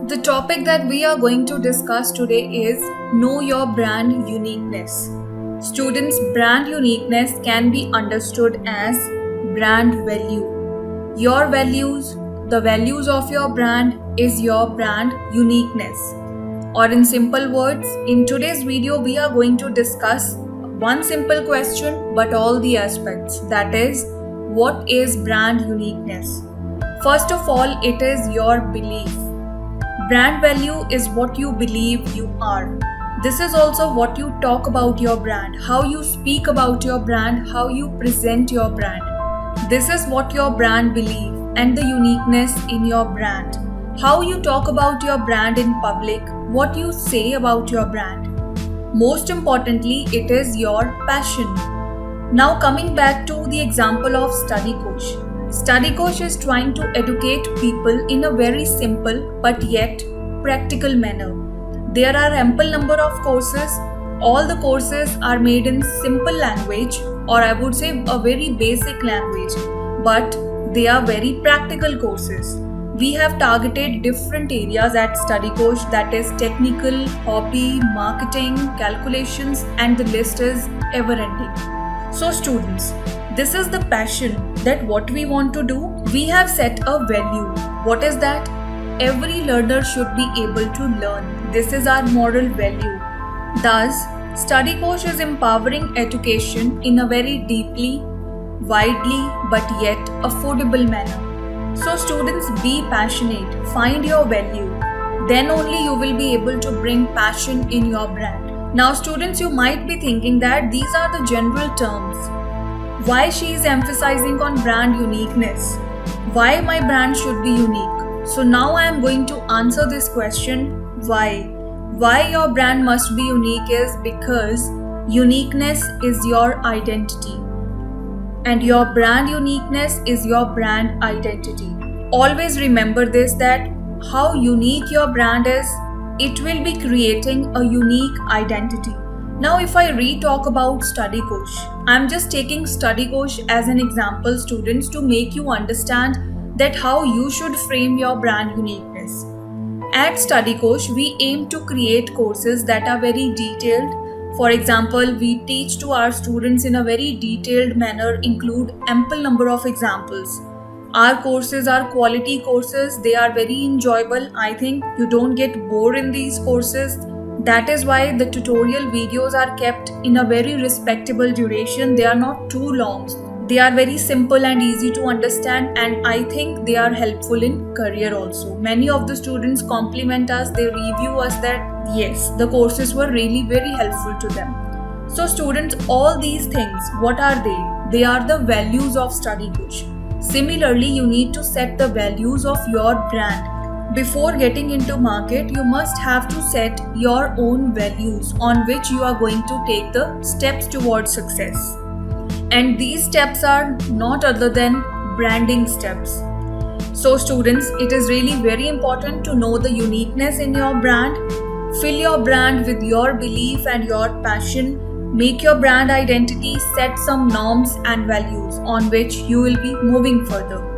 The topic that we are going to discuss today is Know Your Brand Uniqueness. Students, brand uniqueness can be understood as brand value. Your values, the values of your brand is your brand uniqueness. Or in simple words, in today's video we are going to discuss one simple question but all the aspects, that is, what is brand uniqueness? First of all, it is your belief. Brand value is what you believe you are. This is also what you talk about your brand, how you speak about your brand, how you present your brand. This is what your brand believe and the uniqueness in your brand. How you talk about your brand in public, what you say about your brand. Most importantly, it is your passion. Now coming back to the example of StudyKosh. StudyKosh is trying to educate people in a very simple but yet practical manner. There are ample number of courses. All the courses are made in simple language, or I would say a very basic language, but they are very practical courses. We have targeted different areas at StudyKosh, that is technical, hobby, marketing, calculations, and the list is ever ending. So students, this is the passion that what we want to do. We have set a value. What is that? Every learner should be able to learn. This is our moral value. Thus, StudyKosh is empowering education in a very deeply, widely, but yet affordable manner. So students, be passionate, find your value. Then only you will be able to bring passion in your brand. Now students, you might be thinking that these are the general terms. Why she is emphasizing on brand uniqueness? Why my brand should be unique? So now I am going to answer this question, why? Why your brand must be unique is because uniqueness is your identity. And your brand uniqueness is your brand identity. Always remember this, that how unique your brand is, it will be creating a unique identity. Now if I re-talk about StudyKosh, I'm just taking StudyKosh as an example, students, to make you understand that how you should frame your brand uniqueness. At StudyKosh, we aim to create courses that are very detailed. For example, we teach to our students in a very detailed manner, include ample number of examples. Our courses are quality courses, they are very enjoyable. I think you don't get bored in these courses. That is why the tutorial videos are kept in a very respectable duration. They are not too long. They are very simple and easy to understand, and I think they are helpful in career also. Many of the students compliment us, they review us that yes, the courses were really very helpful to them. So students, all these things, what are they? They are the values of StudyKosh. Similarly, you need to set the values of your brand. Before getting into market, you must have to set your own values on which you are going to take the steps towards success. And these steps are not other than branding steps. So students, it is really very important to know the uniqueness in your brand. Fill your brand with your belief and your passion. Make your brand identity, set some norms and values on which you will be moving further.